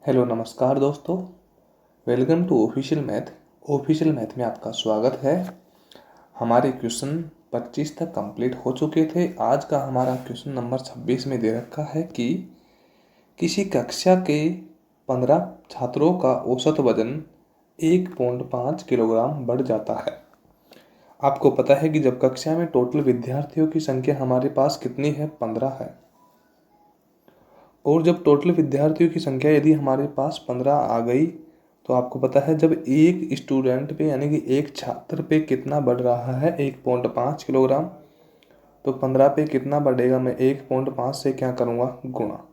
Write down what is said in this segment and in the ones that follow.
Hello नमस्कार दोस्तों। Welcome to official math में आपका स्वागत है। हमारे क्वेश्चन 25 तक कंप्लीट हो चुके थे। आज का हमारा क्वेश्चन नंबर 26 में दे रखा है कि किसी कक्षा के 15 छात्रों का औसत वजन 1.5 किलोग्राम बढ़ जाता है। आपको पता है कि जब कक्षा में टोटल विद्यार्थियों की संख्या हमारे पास कितनी है, 15 है। और जब टोटल विद्यार्थियों की संख्या यदि हमारे पास 15 आ गई तो आपको पता है जब एक स्टूडेंट पे यानी कि एक छात्र पे कितना बढ़ रहा है, 1.5 किलोग्राम। तो 15 पे कितना बढ़ेगा, मैं 1.5 से क्या करूँगा, गुणा।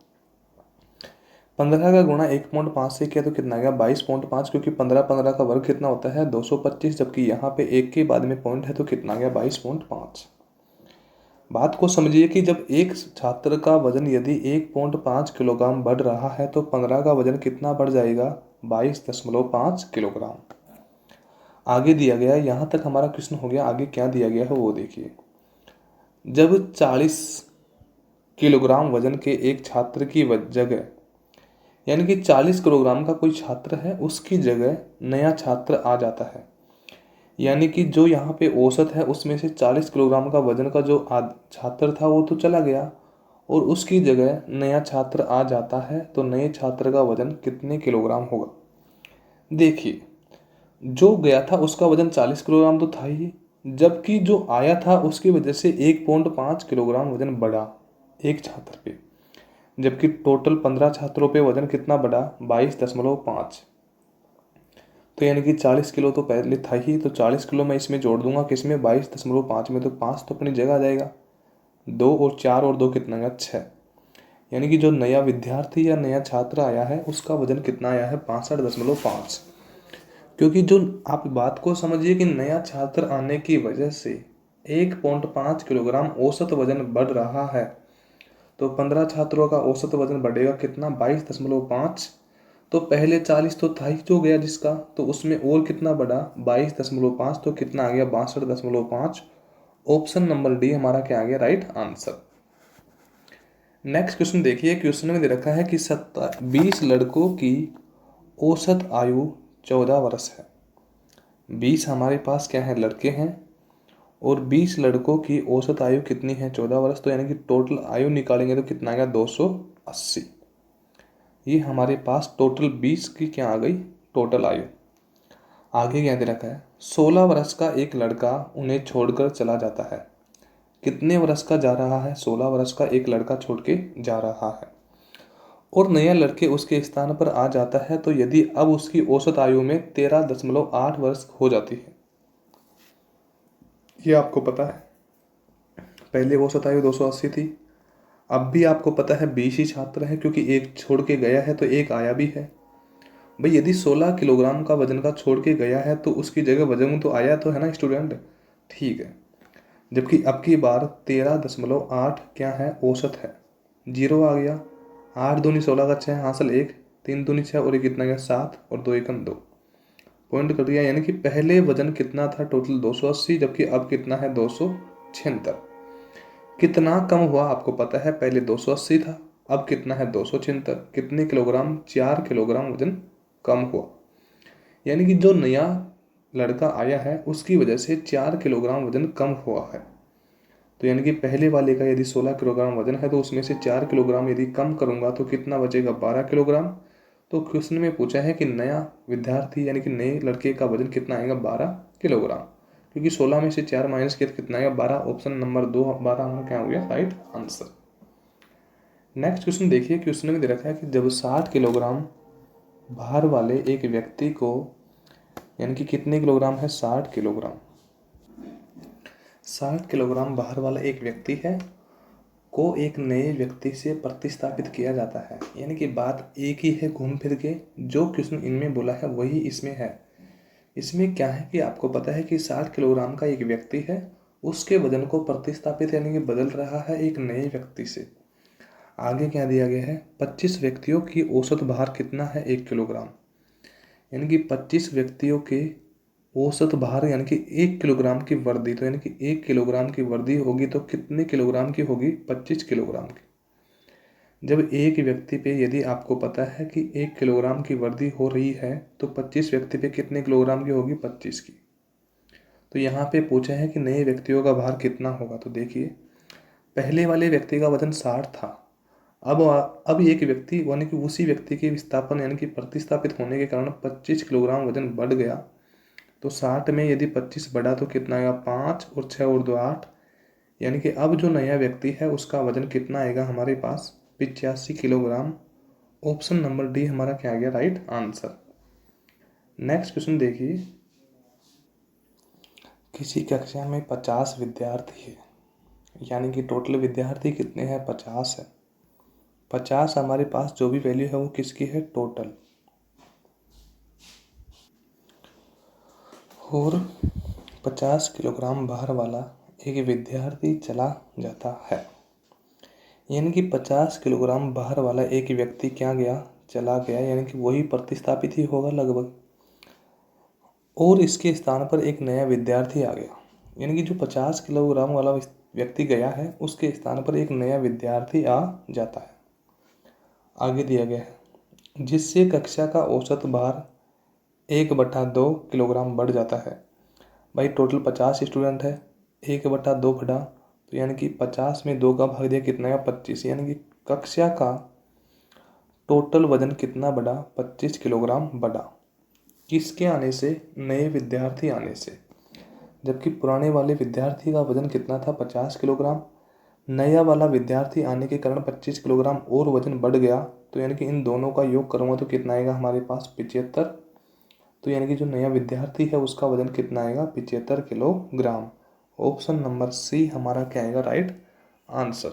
15 का गुणा 1.5 से किया तो कितना आ गया, 22.5, क्योंकि 15 का वर्ग कितना होता है, 225। जबकि यहाँ पे एक के बाद में पॉइंट है तो कितना आ गया, 22.5। बात को समझिए कि जब एक छात्र का वजन यदि 1.5 किलोग्राम बढ़ रहा है तो 15 का वजन कितना बढ़ जाएगा, 22.5 किलोग्राम। आगे दिया गया है, यहाँ तक हमारा क्वेश्चन हो गया। आगे क्या दिया गया है वो देखिए। जब 40 किलोग्राम वजन के एक छात्र की जगह यानी कि 40 किलोग्राम का कोई छात्र है, उसकी जगह नया छात्र आ जाता है। यानी कि जो यहाँ पे औसत है उसमें से 40 किलोग्राम का वजन का जो छात्र था वो तो चला गया और उसकी जगह नया छात्र आ जाता है। तो नए छात्र का वजन कितने किलोग्राम होगा। देखिए, जो गया था उसका वजन 40 किलोग्राम तो था ही, जबकि जो आया था उसकी वजह से 1.5 किलोग्राम वजन बढ़ा एक छात्र पे। जबकि टोटल 15 छात्रों पे वजन कितना बढ़ा, 22.5। तो यानी कि 40 किलो तो पहले था ही, तो 40 किलो मैं इसमें जोड़ दूंगा किसमें, 22.5 में। तो 5 तो अपनी जगह आ जाएगा। 2 और 4 और 2 कितना आएगा, 6। यानी कि जो नया विद्यार्थी या नया छात्र आया है उसका वजन कितना आया है, 62.5। क्योंकि जो आप बात को समझिए कि नया छात्र आने की वजह से 1.5 किलोग्राम औसत वजन बढ़ रहा है। तो 15 छात्रों का औसत वजन बढ़ेगा कितना, 22.5। तो पहले 40 तो था ही जो गया जिसका, तो उसमें और कितना बढ़ा, 22.5। तो कितना आ गया, 62.5। ऑप्शन नंबर डी हमारा क्या आ गया, राइट आंसर। नेक्स्ट क्वेश्चन देखिए। क्वेश्चन में दे रखा है कि 20 लड़कों की औसत आयु 14 वर्ष है। 20 हमारे पास क्या है, लड़के हैं, और 20 लड़कों की औसत आयु कितनी है, 14 वर्ष। तो यानी कि टोटल आयु निकालेंगे तो कितना आएगा, 280। ये हमारे पास टोटल 20 की क्या आ गई, टोटल आयु। आगे क्या दे रखा है, 16 वर्ष का एक लड़का उन्हें छोड़कर चला जाता है। कितने वर्ष का जा रहा है, 16 वर्ष का एक लड़का छोड़ के जा रहा है और नया लड़के उसके स्थान पर आ जाता है। तो यदि अब उसकी औसत आयु में 13.8 वर्ष हो जाती है। ये आपको पता है, पहले औसत आयु 280 थी। अब भी आपको पता है 20 ही छात्र हैं, क्योंकि एक छोड़ के गया है तो एक आया भी है। भाई यदि 16 किलोग्राम का वजन का छोड़ के गया है तो उसकी जगह वजन तो आया तो है ना स्टूडेंट, ठीक है। जबकि अब की बार 13.8 क्या है, औसत है। जीरो आ गया, 8 दूनी 16 का 6 हासिल 1, 3 दूनी 6 और 1 कितना गया 7 और 2 एकम 2, पॉइंट कट गया। यानी कि पहले वजन कितना था, टोटल 280, जबकि अब कितना है, 276। कितना कम हुआ आपको पता है, पहले 280 था, अब कितना है, 276। कितने किलोग्राम, 4 किलोग्राम वजन कम हुआ। यानी कि जो नया लड़का आया है उसकी वजह से 4 किलोग्राम वजन कम हुआ है। तो यानी कि पहले वाले का यदि 16 किलोग्राम वजन है तो उसमें से 4 किलोग्राम यदि कम करूंगा तो कितना बचेगा, 12 किलोग्राम। तो क्वेश्चन में पूछा है कि नया विद्यार्थी यानी कि नए लड़के का वजन कितना आएगा, 12 किलोग्राम। क्योंकि 16 में से 4 माइनस किया तो कितना आएगा, 12। ऑप्शन नंबर 2 12 हमारा क्या हो गया, राइट आंसर। नेक्स्ट क्वेश्चन देखिए। क्वेश्चन में दे रखा है कि जब 60 किलोग्राम भार वाले एक व्यक्ति को, यानी कि कितने किलोग्राम है, 60 किलोग्राम, 60 किलोग्राम भार वाला एक व्यक्ति है को एक नए व्यक्ति से प्रतिस्थापित किया जाता है। यानी कि बात एक ही है घूम फिर के, जो क्वेश्चन इनमें बोला है वही इसमें है। इसमें क्या है कि आपको पता है कि 60 किलोग्राम का एक व्यक्ति है, उसके वजन को प्रतिस्थापित यानी कि बदल रहा है एक नए व्यक्ति से। आगे क्या दिया गया है, 25 व्यक्तियों की औसत भार कितना है, 1 किलोग्राम। यानी कि 25 व्यक्तियों के औसत भार यानी कि 1 किलोग्राम की वर्दी। तो यानी कि 1 किलोग्राम की वर्दी होगी तो कितने किलोग्राम की होगी, 25 किलोग्राम की। जब एक व्यक्ति पे यदि आपको पता है कि 1 किलोग्राम की वृद्धि हो रही है तो 25 व्यक्ति पे कितने किलोग्राम की होगी? 25 की। तो यहाँ पे पूछा है कि नए व्यक्तियों का भार कितना होगा। तो देखिए, पहले वाले व्यक्ति का वजन 60 था। अब एक व्यक्ति यानी कि उसी व्यक्ति के विस्थापन यानी कि प्रतिस्थापित होने के कारण 25 किलोग्राम वजन बढ़ गया। तो 60 में यदि 25 बढ़ा तो कितना आएगा? 5 और 6 और 2 8, यानी कि अब जो नया व्यक्ति है उसका वजन कितना आएगा हमारे पास? 85 किलोग्राम। ऑप्शन नंबर डी हमारा क्या आ गया? Right answer. नेक्स्ट क्वेश्चन देखिए, किसी कक्षा में 50 विद्यार्थी है, यानी कि टोटल विद्यार्थी कितने हैं? 50 है। 50 हमारे पास जो भी वैल्यू है वो किसकी है? टोटल। और 50 किलोग्राम भार वाला एक विद्यार्थी चला जाता है, यानी कि 50 किलोग्राम भार वाला एक व्यक्ति क्या गया? चला गया, यानी कि वही प्रतिस्थापित ही होगा लगभग। और इसके स्थान पर एक नया विद्यार्थी आ गया, यानी कि जो 50 किलोग्राम वाला व्यक्ति गया है उसके स्थान पर एक नया विद्यार्थी आ जाता है। आगे दिया गया है, जिससे कक्षा का औसत भार 1/2 किलोग्राम बढ़ जाता है। भाई टोटल 50 स्टूडेंट है, 1/2 बढ़ा तो यानी कि 50 में 2 का भाग दिया कितना है? 25, यानी कि कक्षा का टोटल वजन कितना बढ़ा? 25 किलोग्राम बढ़ा। किसके आने से? नए विद्यार्थी आने से। जबकि पुराने वाले विद्यार्थी का वजन कितना था? 50 किलोग्राम। नया वाला विद्यार्थी आने के कारण 25 किलोग्राम और वजन बढ़ गया, तो यानी कि इन दोनों का योग करूँगा तो कितना आएगा हमारे पास? 75। तो यानी कि जो नया विद्यार्थी है उसका वजन कितना आएगा? 75 किलोग्राम। ऑप्शन नंबर सी हमारा क्या आएगा? Right answer.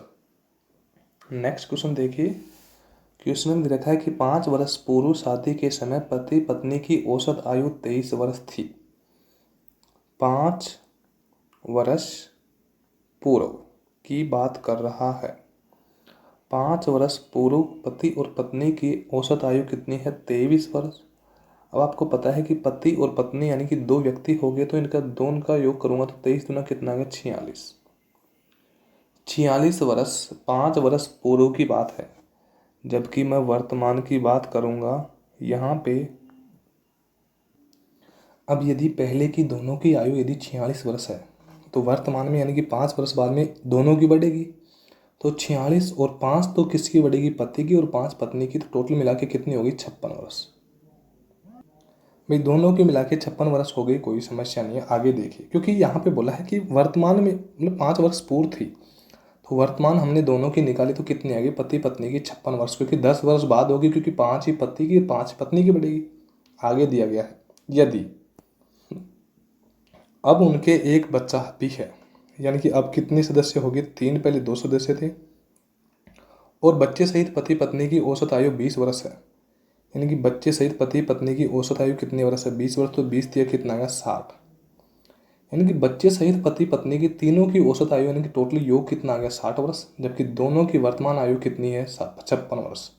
नेक्स्ट क्वेश्चन देखिए, क्वेश्चन में रखा है कि 5 वर्ष पूर्व शादी के समय पति पत्नी की औसत आयु 23 वर्ष थी। 5 वर्ष पूर्व की बात कर रहा है। 5 वर्ष पूर्व पति और पत्नी की औसत आयु कितनी है? 23 वर्ष। अब आपको पता है कि पति और पत्नी यानी कि 2 व्यक्ति हो गए, तो इनका दोनों का योग करूंगा तो 23 दूना कितना आ गया? 46। 46 वर्ष 5 वर्ष पूर्व की बात है, जबकि मैं वर्तमान की बात करूंगा यहाँ पे। अब यदि पहले की दोनों की आयु यदि 46 वर्ष है तो वर्तमान में यानी कि 5 वर्ष बाद में दोनों की बढ़ेगी। तो 46 और 5 तो किसकी बढ़ेगी? पति की, और 5 पत्नी की। तो टोटल मिला के कितनी होगी? 56 वर्ष। भाई दोनों की मिला के 56 वर्ष हो गई, कोई समस्या नहीं है। आगे देखिए, क्योंकि यहाँ पे बोला है कि वर्तमान में मतलब 5 वर्ष पूर्व थी, तो वर्तमान हमने दोनों की निकाली तो कितनी आ गई? पति पत्नी की 56 वर्ष, क्योंकि 10 वर्ष बाद होगी, क्योंकि 5 ही पति की 5 पत्नी की बढ़ेगी। आगे दिया गया है, यदि अब उनके एक बच्चा भी है, यानी कि अब कितने सदस्य हो गए? 3, पहले 2 सदस्य थे, और बच्चे सहित पति पत्नी की औसत आयु 20 वर्ष है। यानी कि बच्चे सहित पति पत्नी की औसत आयु कितनी वर्ष है? 20 वर्ष। तो 20 दिया कितना आएगा? 60। यानी कि बच्चे सहित पति पत्नी की तीनों की औसत आयु यानी कि टोटल योग कितना आ गया? 60 वर्ष। जबकि दोनों की वर्तमान आयु कितनी है? 56 वर्ष।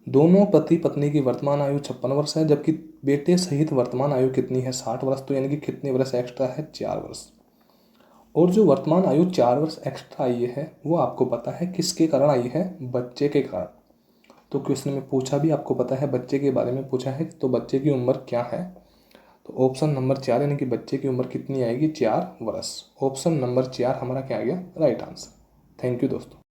दोनों पति पत्नी की वर्तमान आयु 56 वर्ष है, जबकि बेटे सहित वर्तमान आयु कितनी है? 60 वर्ष। तो यानी कि कितने वर्ष एक्स्ट्रा है? 4 वर्ष। और जो वर्तमान आयु 4 वर्ष एक्स्ट्रा आई है वो आपको पता है किसके कारण आई है? बच्चे के कारण। तो क्वेश्चन में पूछा भी, आपको पता है बच्चे के बारे में पूछा है, तो बच्चे की उम्र क्या है? तो ऑप्शन नंबर 4 यानी कि बच्चे की उम्र कितनी आएगी? 4 वर्ष। ऑप्शन नंबर 4 हमारा क्या आ गया? Right answer. थैंक यू दोस्तों।